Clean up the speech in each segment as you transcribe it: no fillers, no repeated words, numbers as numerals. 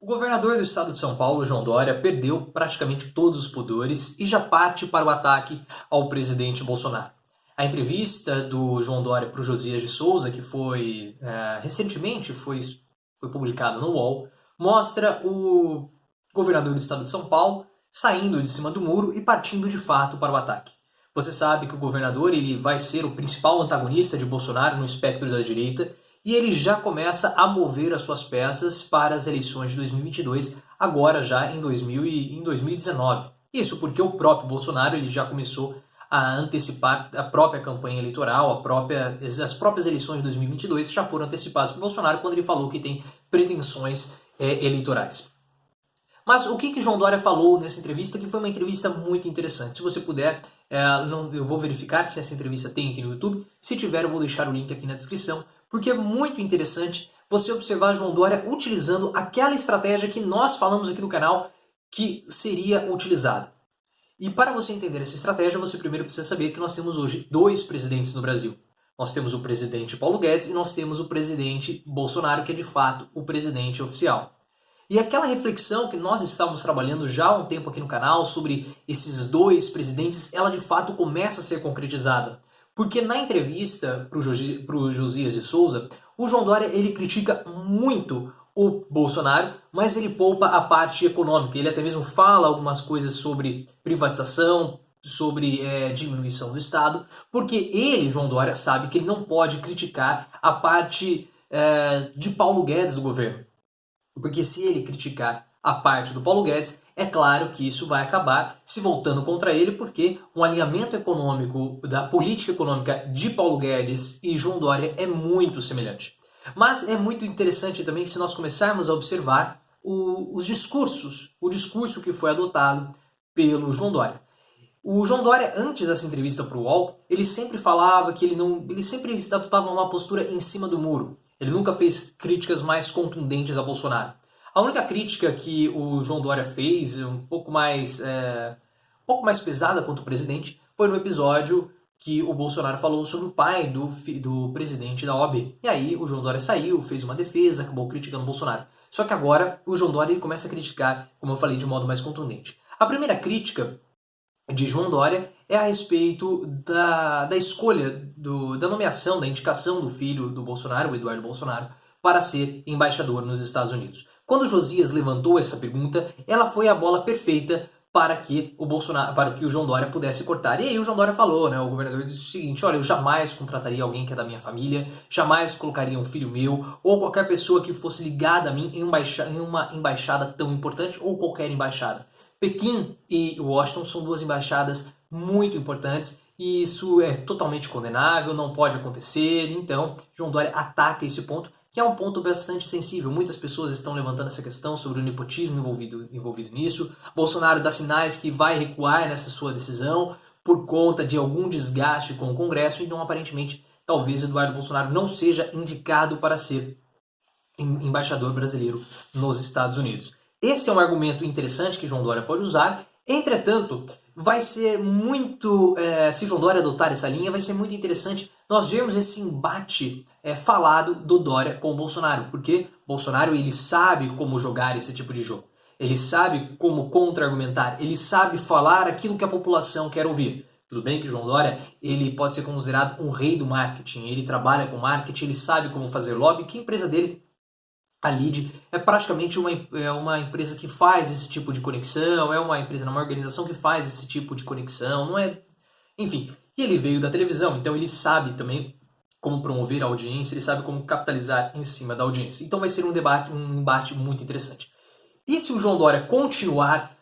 O governador do estado de São Paulo, João Dória, perdeu praticamente todos os pudores e já parte para o ataque ao presidente Bolsonaro. A entrevista do João Dória para o Josias de Souza, que foi recentemente foi publicada no UOL, mostra o governador do estado de São Paulo saindo de cima do muro e partindo de fato para o ataque. Você sabe que o governador ele vai ser o principal antagonista de Bolsonaro no espectro da direita e ele já começa a mover as suas peças para as eleições de 2022, agora já em 2019. Isso porque o próprio Bolsonaro ele já começou a antecipar a própria campanha eleitoral, as próprias eleições de 2022 já foram antecipadas por Bolsonaro quando ele falou que tem pretensões eleitorais. Mas o que João Dória falou nessa entrevista, que foi uma entrevista muito interessante. Se você puder, eu vou verificar se essa entrevista tem aqui no YouTube. Se tiver, eu vou deixar o link aqui na descrição, porque é muito interessante você observar João Dória utilizando aquela estratégia que nós falamos aqui no canal que seria utilizada. E para você entender essa estratégia, você primeiro precisa saber que nós temos hoje dois presidentes no Brasil. Nós temos o presidente Paulo Guedes e nós temos o presidente Bolsonaro, que é de fato o presidente oficial. E aquela reflexão que nós estávamos trabalhando já há um tempo aqui no canal sobre esses dois presidentes, ela de fato começa a ser concretizada. Porque na entrevista para o Josias de Souza, o João Dória ele critica muito o Bolsonaro, mas ele poupa a parte econômica. Ele até mesmo fala algumas coisas sobre privatização, sobre diminuição do Estado, porque ele, João Dória, sabe que ele não pode criticar a parte de Paulo Guedes do governo. Porque se ele criticar a parte do Paulo Guedes, é claro que isso vai acabar se voltando contra ele, porque um alinhamento econômico da política econômica de Paulo Guedes e João Dória é muito semelhante. Mas é muito interessante também se nós começarmos a observar os discursos, o discurso que foi adotado pelo João Dória. O João Dória, antes dessa entrevista para o UOL, ele sempre falava que ele sempre adotava uma postura em cima do muro. Ele nunca fez críticas mais contundentes a Bolsonaro. A única crítica que o João Dória fez, um pouco mais pesada contra o presidente, foi no episódio que o Bolsonaro falou sobre o pai do presidente da OAB. E aí o João Dória saiu, fez uma defesa, acabou criticando o Bolsonaro. Só que agora o João Dória ele começa a criticar, como eu falei, de modo mais contundente. A primeira crítica de João Dória é a respeito da escolha, da nomeação, da indicação do filho do Bolsonaro, o Eduardo Bolsonaro, para ser embaixador nos Estados Unidos. Quando o Josias levantou essa pergunta, ela foi a bola perfeita para que o João Dória pudesse cortar. E aí o João Dória falou, né? O governador disse o seguinte: olha, eu jamais contrataria alguém que é da minha família, jamais colocaria um filho meu ou qualquer pessoa que fosse ligada a mim em uma embaixada tão importante ou qualquer embaixada. Pequim e Washington são duas embaixadas muito importantes e isso é totalmente condenável, não pode acontecer. Então, João Dória ataca esse ponto, que é um ponto bastante sensível. Muitas pessoas estão levantando essa questão sobre o nepotismo envolvido nisso. Bolsonaro dá sinais que vai recuar nessa sua decisão por conta de algum desgaste com o Congresso. Então, aparentemente, talvez Eduardo Bolsonaro não seja indicado para ser embaixador brasileiro nos Estados Unidos. Esse é um argumento interessante que João Dória pode usar. Entretanto, vai ser muito... se João Dória adotar essa linha, vai ser muito interessante nós vermos esse embate falado do Dória com o Bolsonaro. Porque Bolsonaro ele sabe como jogar esse tipo de jogo. Ele sabe como contra-argumentar. Ele sabe falar aquilo que a população quer ouvir. Tudo bem que João Dória ele pode ser considerado um rei do marketing. Ele trabalha com marketing, ele sabe como fazer lobby, que a empresa dele... A Lide é praticamente uma empresa que faz esse tipo de conexão, é uma empresa, uma organização que faz esse tipo de conexão, não é... Enfim, e ele veio da televisão, então ele sabe também como promover a audiência, ele sabe como capitalizar em cima da audiência. Então vai ser um embate muito interessante. E se o João Dória continuar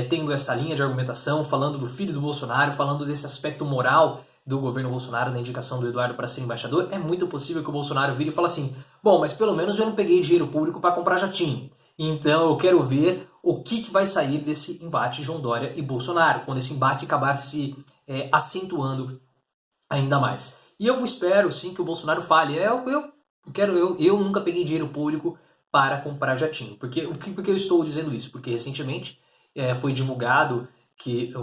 tendo essa linha de argumentação, falando do filho do Bolsonaro, falando desse aspecto moral do governo Bolsonaro na indicação do Eduardo para ser embaixador, é muito possível que o Bolsonaro vire e fale assim: bom, mas pelo menos eu não peguei dinheiro público para comprar jatinho. Então eu quero ver o que vai sair desse embate João Dória e Bolsonaro, quando esse embate acabar se acentuando ainda mais. E eu espero sim que o Bolsonaro fale: eu nunca peguei dinheiro público para comprar jatinho. Por que eu estou dizendo isso? Porque recentemente foi divulgado que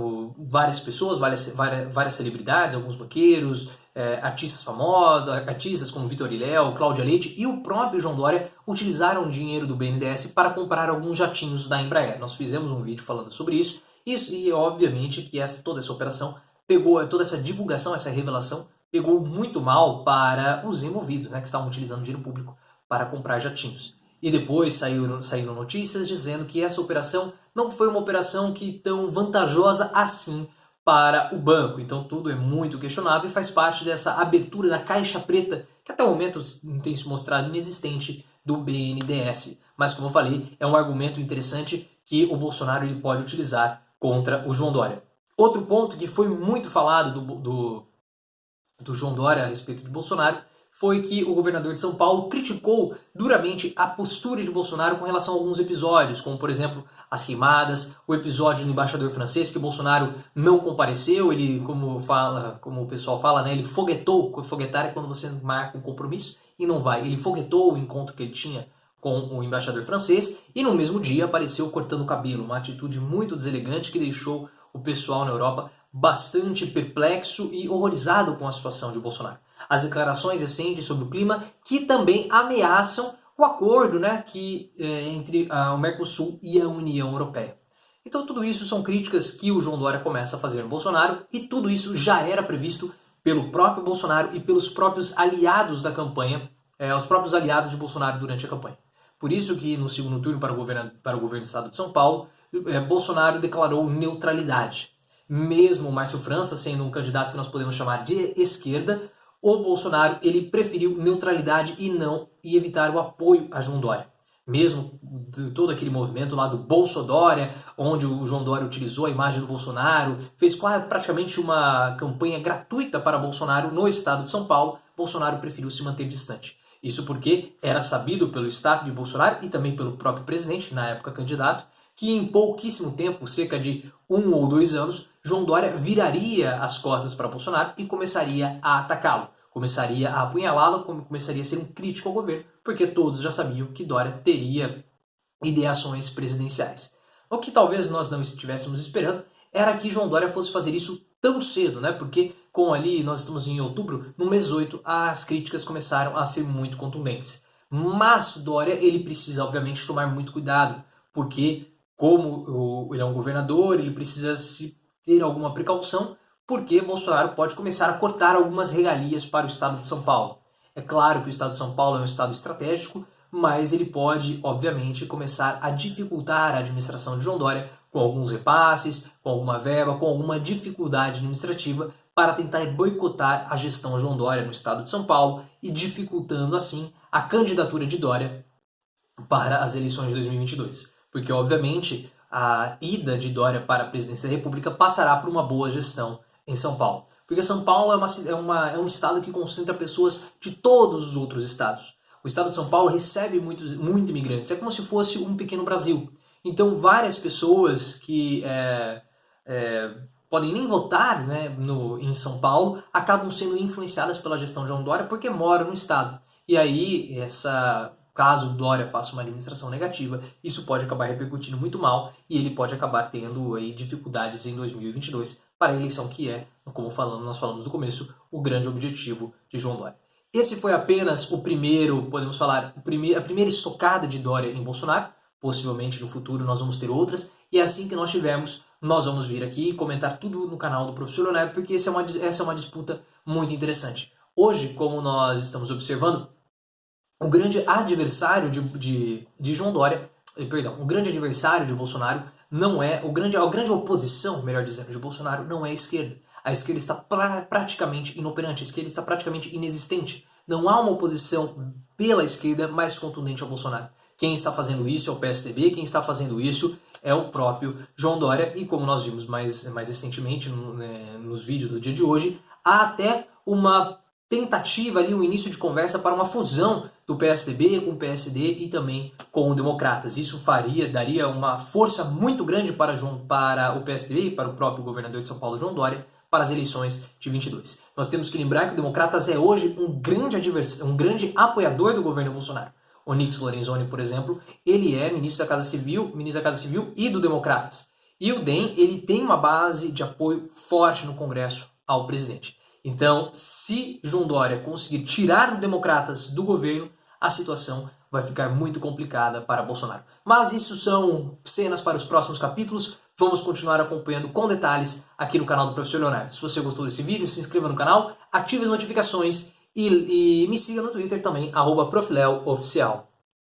várias pessoas, várias celebridades, alguns banqueiros, artistas famosos, artistas como Vitor e Léo, Cláudia Leite e o próprio João Dória utilizaram dinheiro do BNDES para comprar alguns jatinhos da Embraer. Nós fizemos um vídeo falando sobre isso, e obviamente que toda essa operação pegou, toda essa divulgação, essa revelação, pegou muito mal para os envolvidos, né, que estavam utilizando dinheiro público para comprar jatinhos. E depois saíram notícias dizendo que essa operação não foi uma operação que tão vantajosa assim para o banco. Então tudo é muito questionável e faz parte dessa abertura da caixa preta, que até o momento tem se mostrado inexistente, do BNDES. Mas como eu falei, é um argumento interessante que o Bolsonaro ele pode utilizar contra o João Dória. Outro ponto que foi muito falado do João Dória a respeito de Bolsonaro foi que o governador de São Paulo criticou duramente a postura de Bolsonaro com relação a alguns episódios, como por exemplo as queimadas, o episódio do embaixador francês que Bolsonaro não compareceu, ele, como o pessoal fala, né, ele foguetou. Foguetar é quando você marca um compromisso e não vai. Ele foguetou o encontro que ele tinha com o embaixador francês e no mesmo dia apareceu cortando o cabelo, uma atitude muito deselegante que deixou o pessoal na Europa bastante perplexo e horrorizado com a situação de Bolsonaro. As declarações recentes sobre o clima que também ameaçam o acordo, né, entre o Mercosul e a União Europeia. Então tudo isso são críticas que o João Dória começa a fazer no Bolsonaro e tudo isso já era previsto pelo próprio Bolsonaro e pelos próprios aliados da campanha, os próprios aliados de Bolsonaro durante a campanha. Por isso que no segundo turno para o governo do estado de São Paulo, Bolsonaro declarou neutralidade. Mesmo o Márcio França sendo um candidato que nós podemos chamar de esquerda, o Bolsonaro ele preferiu neutralidade e evitar o apoio a João Dória. Mesmo todo aquele movimento lá do Bolsodória, onde o João Dória utilizou a imagem do Bolsonaro, fez praticamente uma campanha gratuita para Bolsonaro no estado de São Paulo, Bolsonaro preferiu se manter distante. Isso porque era sabido pelo staff de Bolsonaro e também pelo próprio presidente, na época candidato, que em pouquíssimo tempo, cerca de 1 ou 2 anos, João Dória viraria as costas para Bolsonaro e começaria a atacá-lo, começaria a apunhalá-lo, começaria a ser um crítico ao governo, porque todos já sabiam que Dória teria ideações presidenciais. O que talvez nós não estivéssemos esperando era que João Dória fosse fazer isso tão cedo, né? Porque nós estamos em outubro, no mês 8, as críticas começaram a ser muito contundentes. Mas Dória, ele precisa obviamente tomar muito cuidado, porque como ele é um governador, ele precisa ter alguma precaução, porque Bolsonaro pode começar a cortar algumas regalias para o estado de São Paulo. É claro que o estado de São Paulo é um estado estratégico, mas ele pode, obviamente, começar a dificultar a administração de João Dória com alguns repasses, com alguma verba, com alguma dificuldade administrativa para tentar boicotar a gestão João Dória no estado de São Paulo e dificultando, assim, a candidatura de Dória para as eleições de 2022. Porque, obviamente, a ida de Dória para a presidência da República passará por uma boa gestão em São Paulo. Porque São Paulo é um estado que concentra pessoas de todos os outros estados. O estado de São Paulo recebe muito imigrantes. É como se fosse um pequeno Brasil. Então, várias pessoas que podem nem votar, né, em São Paulo acabam sendo influenciadas pela gestão de João Dória porque moram no estado. E aí, caso Dória faça uma administração negativa, isso pode acabar repercutindo muito mal e ele pode acabar tendo aí dificuldades em 2022 para a eleição que como nós falamos no começo, o grande objetivo de João Dória. Esse foi apenas o primeiro, podemos falar, a primeira estocada de Dória em Bolsonaro. Possivelmente no futuro nós vamos ter outras e assim que nós tivermos, nós vamos vir aqui e comentar tudo no canal do Professor Leonardo, porque essa é uma disputa muito interessante. Hoje, como nós estamos observando, o grande adversário de João Dória, o grande adversário de Bolsonaro não é, a grande oposição, melhor dizendo, de Bolsonaro não é a esquerda. A esquerda está praticamente inoperante, a esquerda está praticamente inexistente. Não há uma oposição pela esquerda mais contundente ao Bolsonaro. Quem está fazendo isso é o PSDB, quem está fazendo isso é o próprio João Dória, e como nós vimos mais recentemente nos vídeos do dia de hoje, há até uma tentativa ali, um início de conversa para uma fusão do PSDB com o PSD e também com o Democratas. Isso daria uma força muito grande para o PSDB e para o próprio governador de São Paulo, João Dória, para as eleições de 22. Nós temos que lembrar que o Democratas é hoje um grande apoiador do governo Bolsonaro. Onyx Lorenzoni, por exemplo, ele é ministro da Casa Civil e do Democratas. E o DEM, ele tem uma base de apoio forte no Congresso ao presidente. Então, se João Dória conseguir tirar o Democratas do governo, a situação vai ficar muito complicada para Bolsonaro. Mas isso são cenas para os próximos capítulos. Vamos continuar acompanhando com detalhes aqui no canal do Professor Leonardo. Se você gostou desse vídeo, se inscreva no canal, ative as notificações e me siga no Twitter também, @profleoficial.